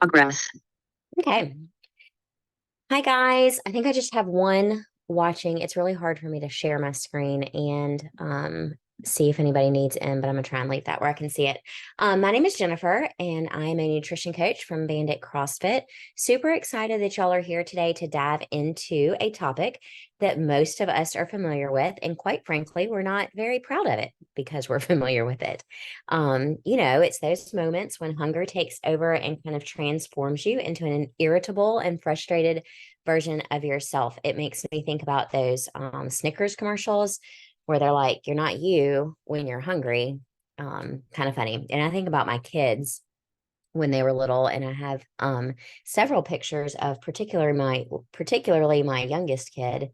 Progress. Okay. Hi, guys. I think I just have one watching. It's really hard for me to share my screen and see if anybody needs in, but I'm going to try and leave that where I can see it. My name is Jennifer, and I'm a nutrition coach from Bandit CrossFit. Super excited that y'all are here today to dive into a topic that most of us are familiar with. And quite frankly, we're not very proud of it because we're familiar with it. It's those moments when hunger takes over and kind of transforms you into an irritable and frustrated version of yourself. It makes me think about those Snickers commercials where they're like, "You're not you when you're hungry." Kind of funny. And I think about my kids when they were little, and I have several pictures of particularly my youngest kid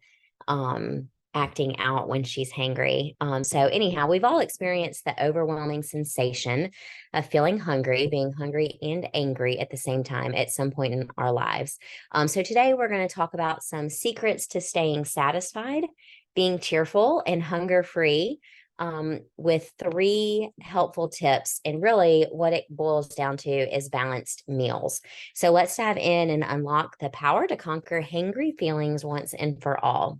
acting out when she's hangry. So anyhow, we've all experienced the overwhelming sensation of feeling hungry, being hungry and angry at the same time at some point in our lives. So today we're going to talk about some secrets to staying satisfied, being cheerful, and hunger free. With three helpful tips. And really, what it boils down to is balanced meals. So let's dive in and unlock the power to conquer hangry feelings once and for all.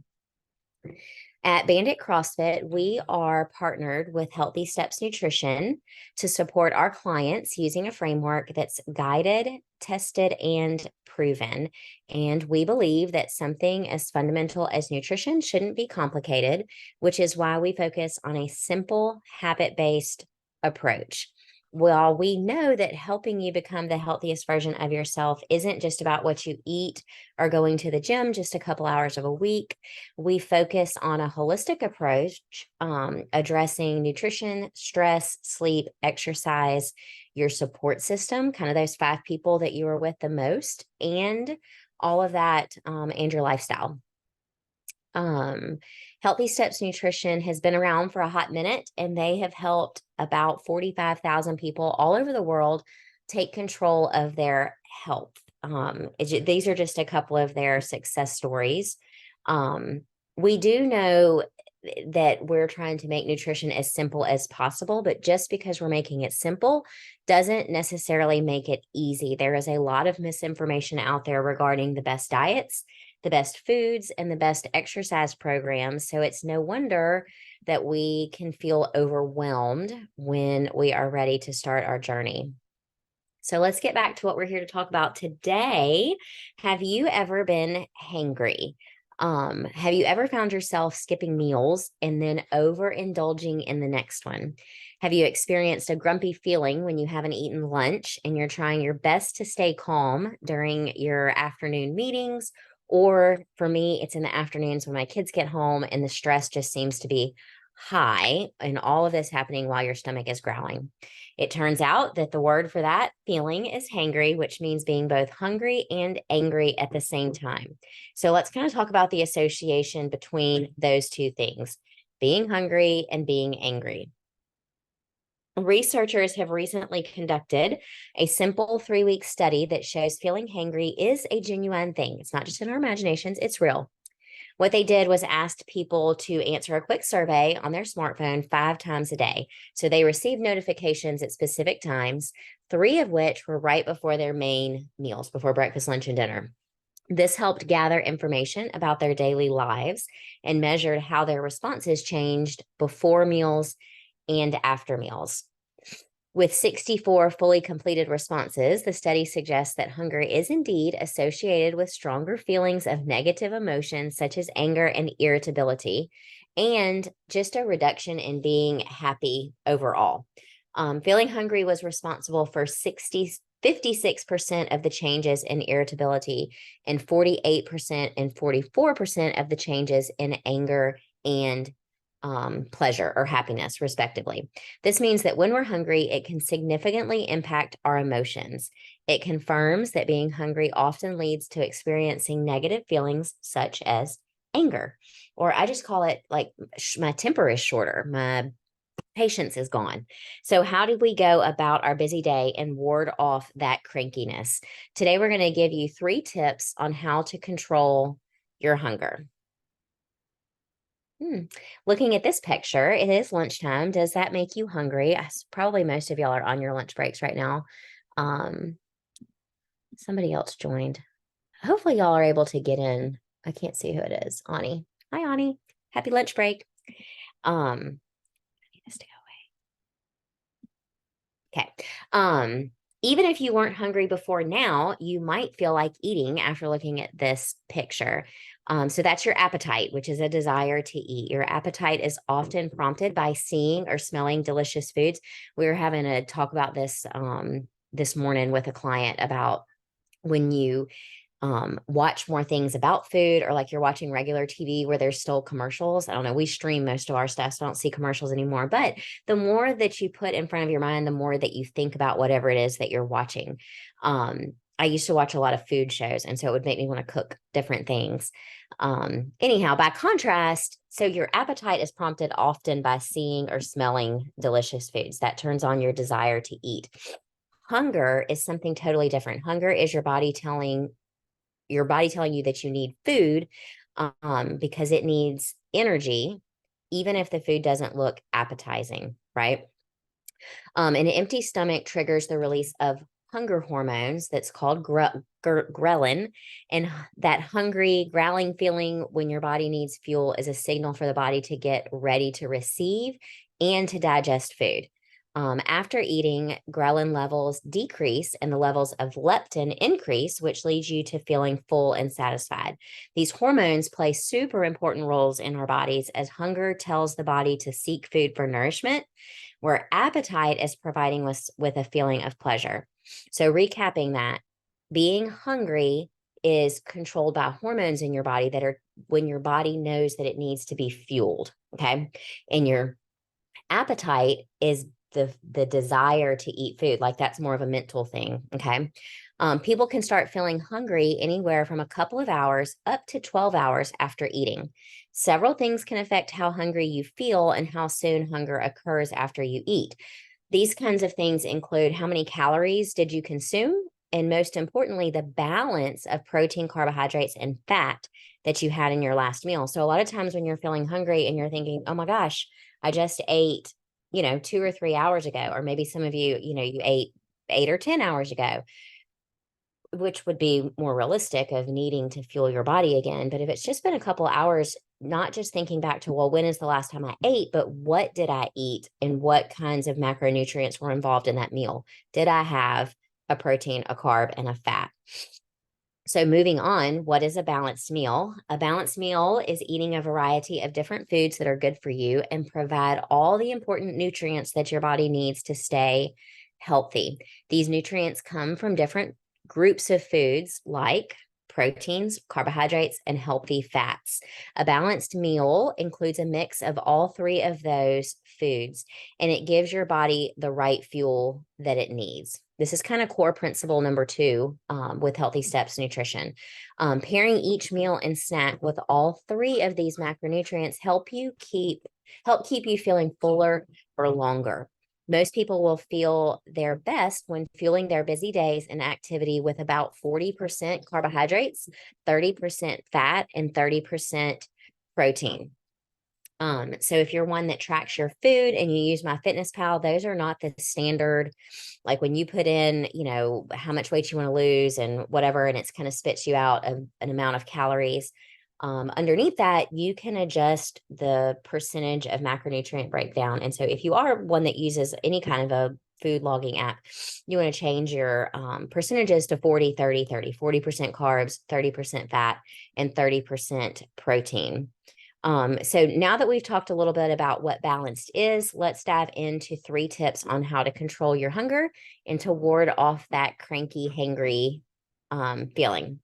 At Bandit CrossFit, we are partnered with Healthy Steps Nutrition to support our clients using a framework that's guided, tested, and proven. And we believe that something as fundamental as nutrition shouldn't be complicated, which is why we focus on a simple, habit-based approach. Well, we know that helping you become the healthiest version of yourself isn't just about what you eat or going to the gym just a couple hours of a week. We focus on a holistic approach, addressing nutrition, stress, sleep, exercise, your support system, kind of those five people that you are with the most, and all of that, and your lifestyle. Healthy Steps Nutrition has been around for a hot minute, and they have helped about 45,000 people all over the world take control of their health. These are just a couple of their success stories. We do know that we're trying to make nutrition as simple as possible, but just because we're making it simple doesn't necessarily make it easy. There is a lot of misinformation out there regarding the best diets, the best foods, and the best exercise programs. So it's no wonder that we can feel overwhelmed when we are ready to start our journey. So let's get back to what we're here to talk about today. Have you ever been hangry? Have you ever found yourself skipping meals and then overindulging in the next one? Have you experienced a grumpy feeling when you haven't eaten lunch and you're trying your best to stay calm during your afternoon meetings? Or for me, it's in the afternoons when my kids get home and the stress just seems to be high, and all of this happening while your stomach is growling. It turns out that the word for that feeling is hangry, which means being both hungry and angry at the same time. So let's kind of talk about the association between those two things, being hungry and being angry. Researchers have recently conducted a simple 3-week study that shows feeling hangry is a genuine thing. It's not just in our imaginations, it's real. What they did was asked people to answer a quick survey on their smartphone 5 times a day. So they received notifications at specific times, 3 of which were right before their main meals, before breakfast, lunch, and dinner. This helped gather information about their daily lives and measured how their responses changed before meals and after meals. With 64 fully completed responses, the study suggests that hunger is indeed associated with stronger feelings of negative emotions such as anger and irritability, and just a reduction in being happy overall. Feeling hungry was responsible for 56% of the changes in irritability and 48% and 44% of the changes in anger and pleasure or happiness, respectively. This means that when we're hungry, it can significantly impact our emotions. It confirms that being hungry often leads to experiencing negative feelings such as anger, or I just call it like my temper is shorter, my patience is gone. So, how do we go about our busy day and ward off that crankiness? Today, we're going to give you 3 tips on how to control your hunger. Looking at this picture, it is lunchtime. Does that make you hungry? Probably most of y'all are on your lunch breaks right now. Um, Somebody else joined. Hopefully y'all are able to get in. I can't see who it is. Ani. Hi, Ani. Happy lunch break. I need this to go away. Okay. Even if you weren't hungry before now, you might feel like eating after looking at this picture. So that's your appetite, which is a desire to eat. Your appetite is often prompted by seeing or smelling delicious foods. We were having a talk about this this morning with a client about when you watch more things about food, or like you're watching regular TV where there's still commercials. I don't know. We stream most of our stuff, so I don't see commercials anymore. But the more that you put in front of your mind, the more that you think about whatever it is that you're watching. I used to watch a lot of food shows, and so it would make me want to cook different things. Anyhow, by contrast, so your appetite is prompted often by seeing or smelling delicious foods. That turns on your desire to eat. Hunger is something totally different. Hunger is your body telling you that you need food, because it needs energy, even if the food doesn't look appetizing, right? An empty stomach triggers the release of hunger hormones that's called ghrelin. And that hungry, growling feeling when your body needs fuel is a signal for the body to get ready to receive and to digest food. After eating, ghrelin levels decrease and the levels of leptin increase, which leads you to feeling full and satisfied. These hormones play super important roles in our bodies, as hunger tells the body to seek food for nourishment, where appetite is providing us with a feeling of pleasure. So, recapping that, being hungry is controlled by hormones in your body that are when your body knows that it needs to be fueled. Okay. And your appetite is the desire to eat food. Like, that's more of a mental thing. Okay. People can start feeling hungry anywhere from a couple of hours up to 12 hours after eating. Several things can affect how hungry you feel and how soon hunger occurs after you eat. These kinds of things include how many calories did you consume? And most importantly, the balance of protein, carbohydrates, and fat that you had in your last meal. So a lot of times when you're feeling hungry and you're thinking, oh my gosh, I just ate, 2 or 3 hours ago, or maybe some of you, you ate 8 or 10 hours ago, which would be more realistic of needing to fuel your body again. But if it's just been a couple hours, not just thinking back to, well, when is the last time I ate, but what did I eat and what kinds of macronutrients were involved in that meal? Did I have a protein, a carb, and a fat? So moving on, what is a balanced meal? A balanced meal is eating a variety of different foods that are good for you and provide all the important nutrients that your body needs to stay healthy. These nutrients come from different groups of foods like proteins, carbohydrates, and healthy fats. A balanced meal includes a mix of all three of those foods, and it gives your body the right fuel that it needs. This is kind of core principle number 2 with Healthy Steps Nutrition. Pairing each meal and snack with all three of these macronutrients help keep you feeling fuller for longer. Most people will feel their best when fueling their busy days and activity with about 40% carbohydrates, 30% fat, and 30% protein. So if you're one that tracks your food and you use MyFitnessPal, those are not the standard, like when you put in, how much weight you want to lose and whatever, and it's kind of spits you out an amount of calories. Underneath that, you can adjust the percentage of macronutrient breakdown. And so if you are one that uses any kind of a food logging app, you want to change your percentages to 40, 30, 30, 40% carbs, 30% fat, and 30% protein. So now that we've talked a little bit about what balanced is, let's dive into 3 tips on how to control your hunger and to ward off that cranky, hangry feeling.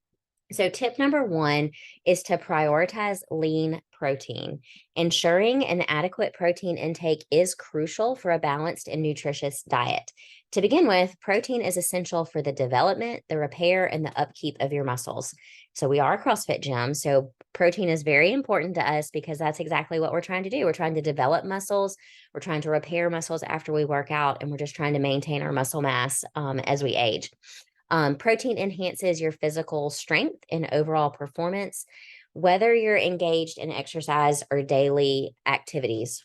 So tip number 1 is to prioritize lean protein. Ensuring an adequate protein intake is crucial for a balanced and nutritious diet. To begin with, protein is essential for the development, the repair, and the upkeep of your muscles. So we are a CrossFit gym, so protein is very important to us because that's exactly what we're trying to do. We're trying to develop muscles, we're trying to repair muscles after we work out, and we're just trying to maintain our muscle mass as we age. Protein enhances your physical strength and overall performance, whether you're engaged in exercise or daily activities.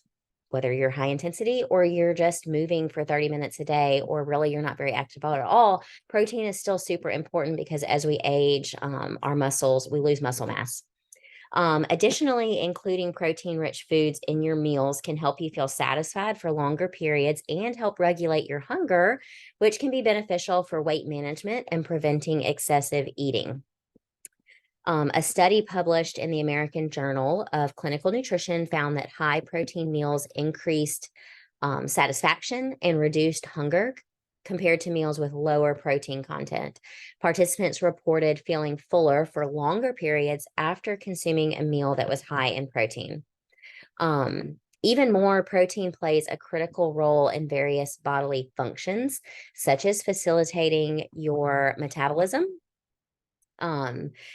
whether you're high intensity or you're just moving for 30 minutes a day, or really you're not very active at all, protein is still super important because as we age, our muscles, we lose muscle mass. Additionally, including protein-rich foods in your meals can help you feel satisfied for longer periods and help regulate your hunger, which can be beneficial for weight management and preventing excessive eating. A study published in the American Journal of Clinical Nutrition found that high protein meals increased satisfaction and reduced hunger compared to meals with lower protein content. Participants reported feeling fuller for longer periods after consuming a meal that was high in protein. Even more, protein plays a critical role in various bodily functions, such as facilitating your metabolism,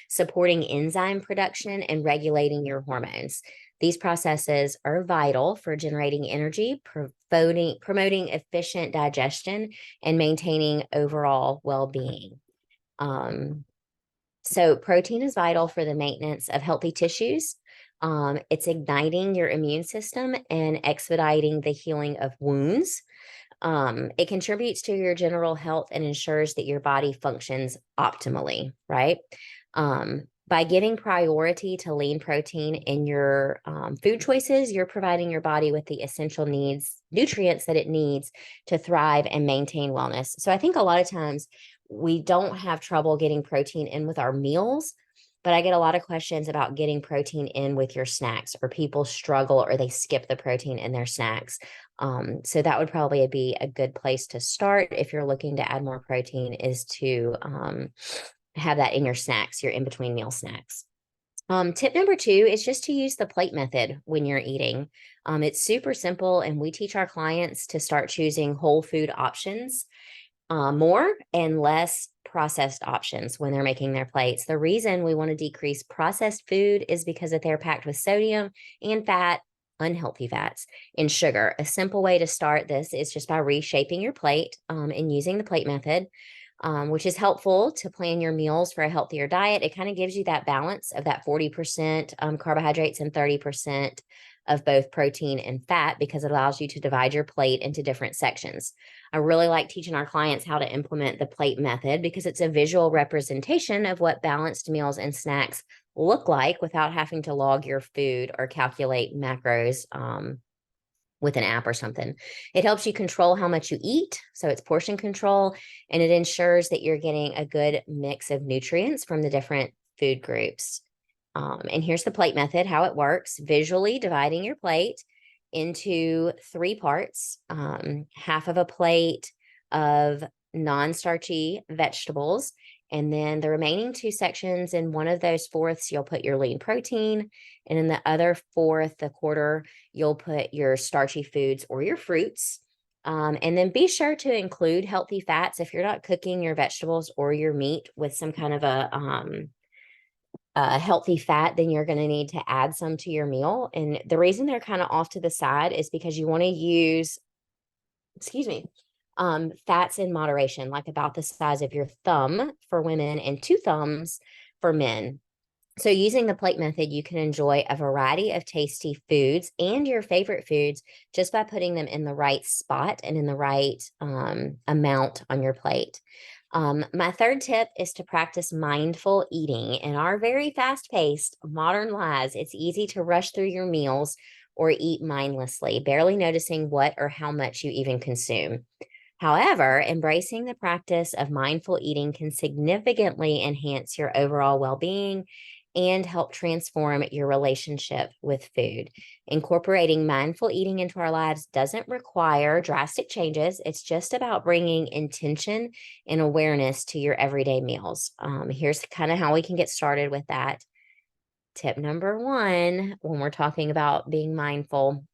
supporting enzyme production, and regulating your hormones. These processes are vital for generating energy, promoting efficient digestion, and maintaining overall well-being. So protein is vital for the maintenance of healthy tissues. It's igniting your immune system and expediting the healing of wounds. It contributes to your general health and ensures that your body functions optimally, right? By giving priority to lean protein in your food choices, you're providing your body with the essential nutrients that it needs to thrive and maintain wellness. So I think a lot of times we don't have trouble getting protein in with our meals, but I get a lot of questions about getting protein in with your snacks, or people struggle or they skip the protein in their snacks. So that would probably be a good place to start if you're looking to add more protein, is to have that in your snacks, your in-between meal snacks. Tip number 2 is just to use the plate method when you're eating. It's super simple, and we teach our clients to start choosing whole food options, more and less processed options when they're making their plates. The reason we want to decrease processed food is because they're packed with sodium and fat, unhealthy fats, and sugar. A simple way to start this is just by reshaping your plate and using the plate method, which is helpful to plan your meals for a healthier diet. It kind of gives you that balance of that 40% carbohydrates and 30% of both protein and fat, because it allows you to divide your plate into different sections. I really like teaching our clients how to implement the plate method because it's a visual representation of what balanced meals and snacks look like without having to log your food or calculate macros with an app or something. It helps you control how much you eat, so it's portion control, and it ensures that you're getting a good mix of nutrients from the different food groups. And here's the plate method, how it works: visually dividing your plate into 3 parts, half of a plate of non-starchy vegetables, and then the remaining 2 sections, in one of those fourths, you'll put your lean protein, and in the other fourth, the quarter, you'll put your starchy foods or your fruits. And then be sure to include healthy fats. If you're not cooking your vegetables or your meat with some kind of a healthy fat, then you're going to need to add some to your meal. And the reason they're kind of off to the side is because you want to use, fats in moderation, like about the size of your thumb for women and 2 thumbs for men. So using the plate method, you can enjoy a variety of tasty foods and your favorite foods just by putting them in the right spot and in the right amount on your plate. My third tip is to practice mindful eating. In our very fast-paced modern lives, it's easy to rush through your meals or eat mindlessly, barely noticing what or how much you even consume. However, embracing the practice of mindful eating can significantly enhance your overall well-being and help transform your relationship with food. Incorporating mindful eating into our lives doesn't require drastic changes. It's just about bringing intention and awareness to your everyday meals. Here's kind of how we can get started with that. Tip number 1, when we're talking about being mindful,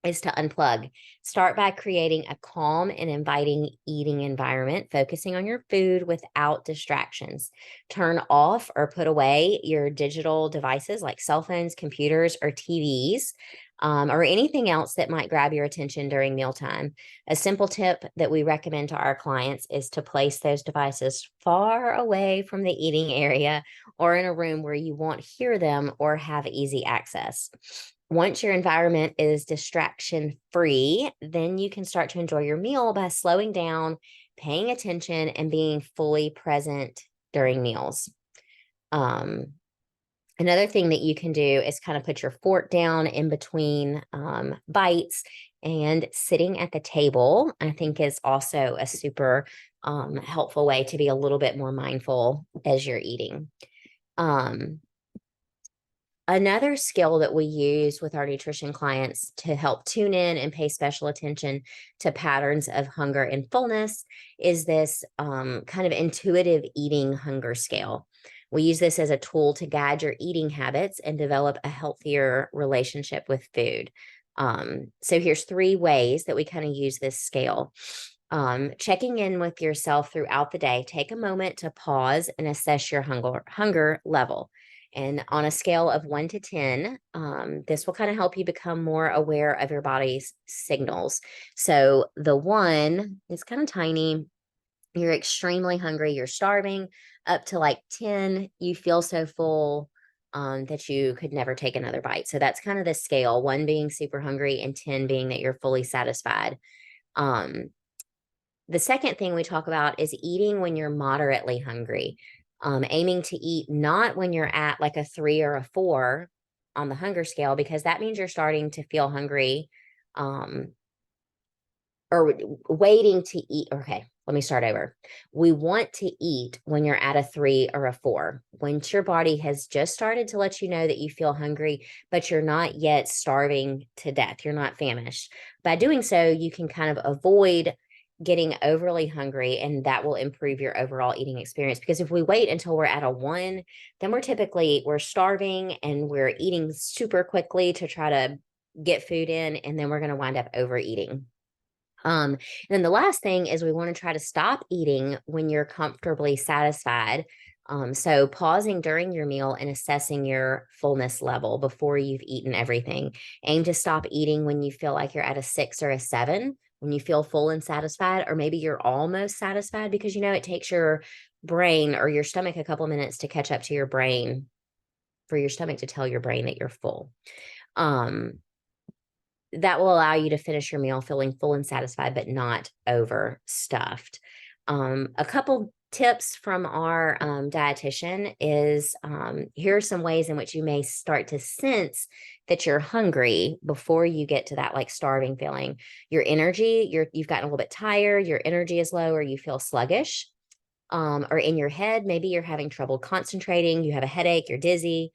is to unplug. Start by creating a calm and inviting eating environment, focusing on your food without distractions. Turn off or put away your digital devices like cell phones, computers, or TVs, or anything else that might grab your attention during mealtime. A simple tip that we recommend to our clients is to place those devices far away from the eating area or in a room where you won't hear them or have easy access. Once your environment is distraction free, then you can start to enjoy your meal by slowing down, paying attention, and being fully present during meals. Um, Another thing that you can do is kind of put your fork down in between bites, and sitting at the table, I think, is also a super helpful way to be a little bit more mindful as you're eating. Um, Another skill that we use with our nutrition clients to help tune in and pay special attention to patterns of hunger and fullness is this kind of intuitive eating hunger scale. We use this as a tool to guide your eating habits and develop a healthier relationship with food. So here's 3 ways that we kind of use this scale. Checking in with yourself throughout the day. Take a moment to pause and assess your hunger level. And on a scale of 1 to 10, this will kind of help you become more aware of your body's signals. So the 1 is kind of tiny. You're extremely hungry, you're starving. Up to like 10, you feel so full that you could never take another bite. So that's kind of the scale, 1 being super hungry and 10 being that you're fully satisfied. Um, the second thing we talk about is eating when you're moderately hungry, aiming to eat not when you're at like a 3 or a 4 on the hunger scale, because that means you're starting to feel hungry, um, or waiting to eat. Okay, let me start over. We want to eat when you're at a 3 or a 4. Once your body has just started to let you know that you feel hungry, but you're not yet starving to death, you're not famished. By doing so, you can kind of avoid getting overly hungry, and that will improve your overall eating experience. Because if we wait until we're at a 1, then we're starving and we're eating super quickly to try to get food in, and then we're going to wind up overeating. And then the last thing is we want to try to stop eating when you're comfortably satisfied. So pausing during your meal and assessing your fullness level before you've eaten everything. Aim to stop eating when you feel like you're at a 6 or a 7, when you feel full and satisfied, or maybe you're almost satisfied, because it takes your brain or your stomach a couple minutes to catch up to your brain, for your stomach to tell your brain that you're full. That will allow you to finish your meal feeling full and satisfied, but not overstuffed. A couple tips from our dietitian is, here are some ways in which you may start to sense that you're hungry before you get to that like starving feeling. Your energy, you've gotten a little bit tired, your energy is low, or you feel sluggish. Or in your head, maybe you're having trouble concentrating, you have a headache, you're dizzy.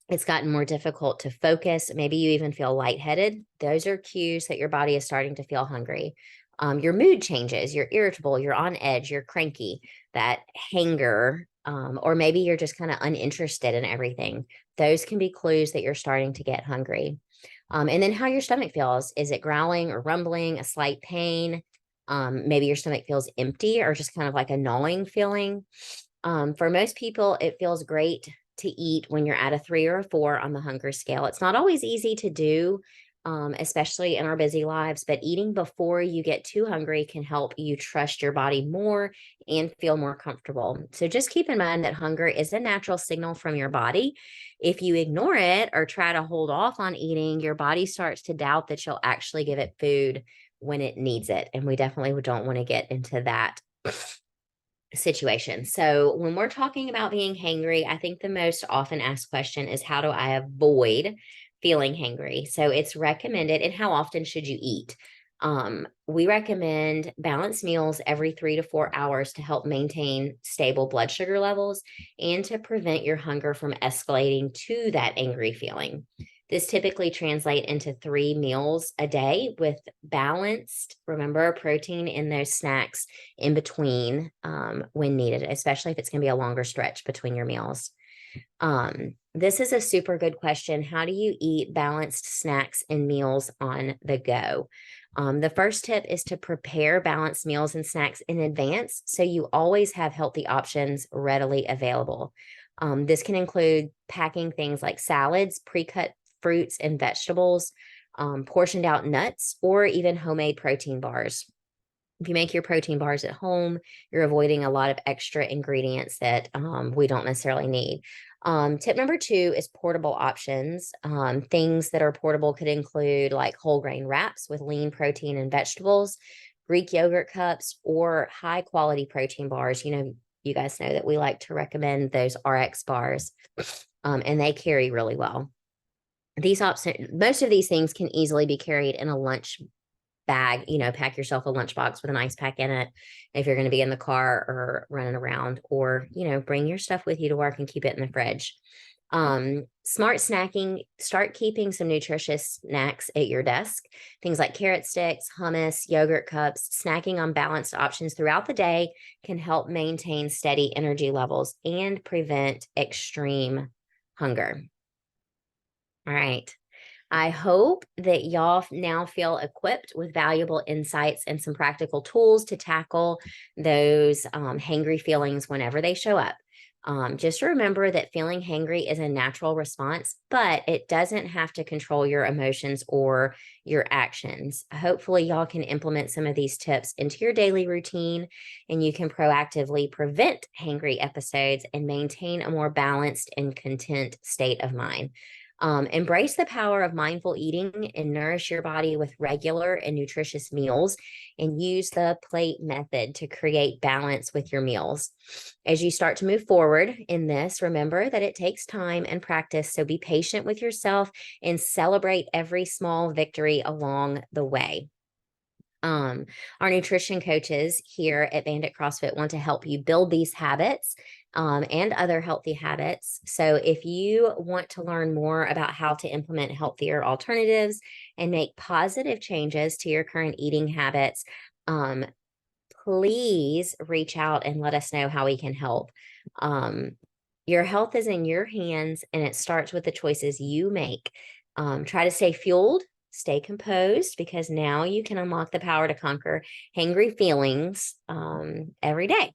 It's gotten more difficult to focus. Maybe you even feel lightheaded. Those are cues that your body is starting to feel hungry. Your mood changes. You're irritable. You're on edge. You're cranky. That hanger, or maybe you're just kind of uninterested in everything. Those can be clues that you're starting to get hungry. And then how your stomach feels. Is it growling or rumbling, a slight pain? Maybe your stomach feels empty or just kind of like a gnawing feeling. For most people, it feels great to eat when you're at a 3 or a 4 on the hunger scale. It's not always easy to do, especially in our busy lives, but eating before you get too hungry can help you trust your body more and feel more comfortable. So just keep in mind that hunger is a natural signal from your body. If you ignore it or try to hold off on eating, your body starts to doubt that you'll actually give it food when it needs it. And we definitely don't want to get into that situation. So when we're talking about being hangry, I think the most often asked question is, how do I avoid feeling hangry? So it's recommended. And how often should you eat? We recommend balanced meals every 3 to 4 hours to help maintain stable blood sugar levels and to prevent your hunger from escalating to that angry feeling. This typically translates into 3 meals a day with balanced, remember, protein in those snacks in between when needed, especially if it's going to be a longer stretch between your meals. This is a super good question. How do you eat balanced snacks and meals on the go? The first tip is to prepare balanced meals and snacks in advance so you always have healthy options readily available. This can include packing things like salads, pre-cut fruits and vegetables, portioned out nuts, or even homemade protein bars. If you make your protein bars at home, you're avoiding a lot of extra ingredients that we don't necessarily need. Tip number 2 is portable options. Things that are portable could include like whole grain wraps with lean protein and vegetables, Greek yogurt cups, or high quality protein bars. You guys know that we like to recommend those RX bars, and they carry really well. These options, most of these things can easily be carried in a lunch bag. Pack yourself a lunchbox with an ice pack in it if you're going to be in the car or running around, or bring your stuff with you to work and keep it in the fridge. Smart snacking, start keeping some nutritious snacks at your desk. Things like carrot sticks, hummus, yogurt cups. Snacking on balanced options throughout the day can help maintain steady energy levels and prevent extreme hunger. All right. I hope that y'all now feel equipped with valuable insights and some practical tools to tackle those hangry feelings whenever they show up. Just remember that feeling hangry is a natural response, but it doesn't have to control your emotions or your actions. Hopefully, y'all can implement some of these tips into your daily routine, and you can proactively prevent hangry episodes and maintain a more balanced and content state of mind. Embrace the power of mindful eating and nourish your body with regular and nutritious meals, and use the plate method to create balance with your meals. As you start to move forward in this, remember that it takes time and practice. So be patient with yourself and celebrate every small victory along the way. Our nutrition coaches here at Bandit CrossFit want to help you build these habits and other healthy habits. So if you want to learn more about how to implement healthier alternatives and make positive changes to your current eating habits, please reach out and let us know how we can help. Your health is in your hands, and it starts with the choices you make. Try to stay fueled, stay composed, because now you can unlock the power to conquer hangry feelings every day.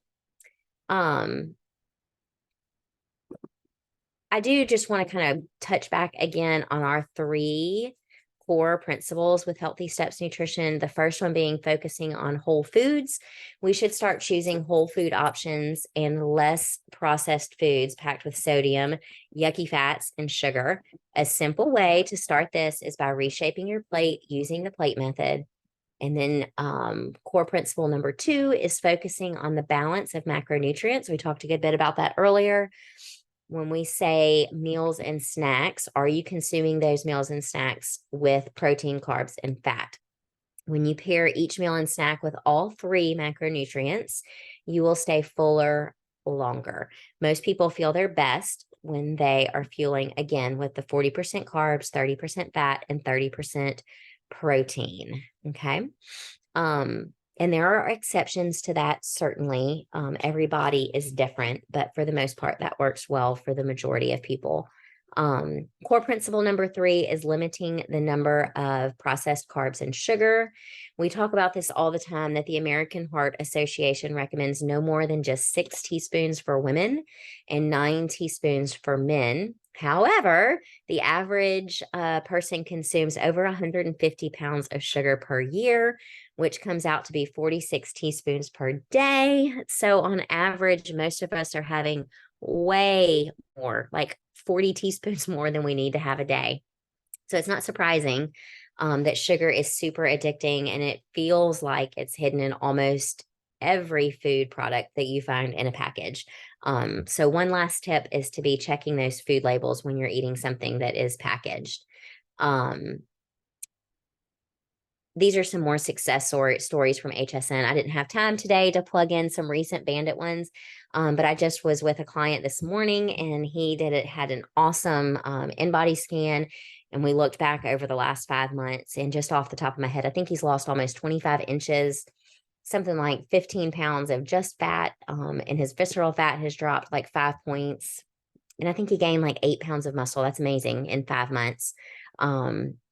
I do just want to kind of touch back again on our 3 core principles with Healthy Steps Nutrition. The first one being focusing on whole foods. We should start choosing whole food options and less processed foods packed with sodium, yucky fats, and sugar. A simple way to start this is by reshaping your plate using the plate method. And then core principle number 2 is focusing on the balance of macronutrients. We talked a good bit about that earlier. When we say meals and snacks, are you consuming those meals and snacks with protein, carbs, and fat? When you pair each meal and snack with all 3 macronutrients, you will stay fuller longer. Most people feel their best when they are fueling, again, with the 40% carbs, 30% fat, and 30% protein. Okay. And there are exceptions to that, certainly. Everybody is different, but for the most part, that works well for the majority of people. Core principle number 3 is limiting the number of processed carbs and sugar. We talk about this all the time, that the American Heart Association recommends no more than just 6 teaspoons for women and 9 teaspoons for men. However, the average person consumes over 150 pounds of sugar per year, which comes out to be 46 teaspoons per day. So on average, most of us are having way more, like 40 teaspoons more than we need to have a day. So it's not surprising that sugar is super addicting, and it feels like it's hidden in almost every food product that you find in a package. So one last tip is to be checking those food labels when you're eating something that is packaged. These are some more success stories from HSN. I didn't have time today to plug in some recent Bandit ones, but I just was with a client this morning, and he had an awesome in-body scan, and we looked back over the last 5 months, and just off the top of my head, I think he's lost almost 25 inches, something like 15 pounds of just fat, and his visceral fat has dropped like 5 points. And I think he gained like 8 pounds of muscle. That's amazing in 5 months.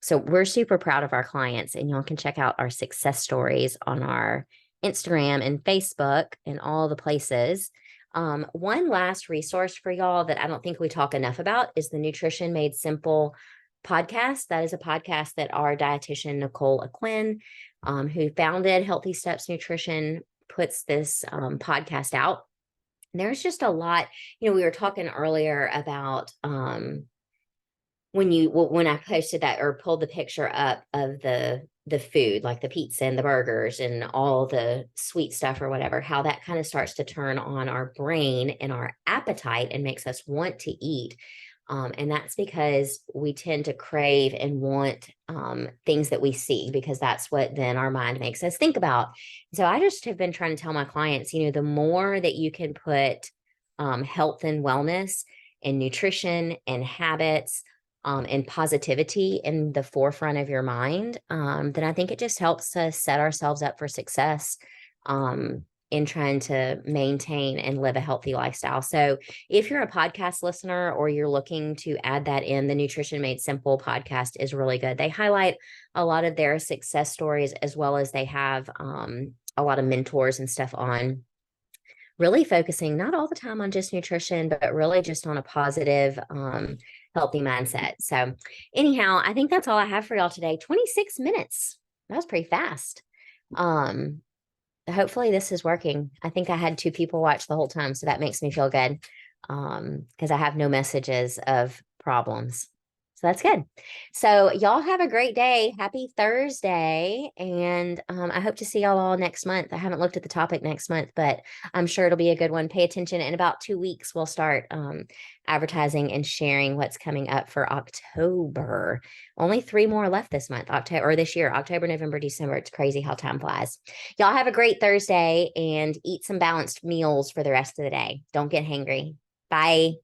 So we're super proud of our clients, and y'all can check out our success stories on our Instagram and Facebook and all the places. One last resource for y'all that I don't think we talk enough about is the Nutrition Made Simple podcast. That is a podcast that our dietitian, Nicole Aquin, who founded Healthy Steps Nutrition, puts this podcast out. There's just a lot, we were talking earlier about when I posted that or pulled the picture up of the food, like the pizza and the burgers and all the sweet stuff or whatever, how that kind of starts to turn on our brain and our appetite and makes us want to eat. And that's because we tend to crave and want things that we see, because that's what then our mind makes us think about. So I just have been trying to tell my clients, the more that you can put health and wellness and nutrition and habits and positivity in the forefront of your mind, then I think it just helps us set ourselves up for success in trying to maintain and live a healthy lifestyle. So if you're a podcast listener or you're looking to add that in, the Nutrition Made Simple podcast is really good. They highlight a lot of their success stories, as well as they have a lot of mentors and stuff on, really focusing not all the time on just nutrition, but really just on a positive, healthy mindset. So anyhow, I think that's all I have for y'all today. 26 minutes. That was pretty fast. Hopefully this is working. I think I had 2 people watch the whole time, so that makes me feel good. Because I have no messages of problems. So that's good. So y'all have a great day. Happy Thursday. And I hope to see y'all all next month. I haven't looked at the topic next month, but I'm sure it'll be a good one. Pay attention. In about 2 weeks, we'll start advertising and sharing what's coming up for October. Only 3 more left this month, October, or this year, October, November, December. It's crazy how time flies. Y'all have a great Thursday and eat some balanced meals for the rest of the day. Don't get hangry. Bye.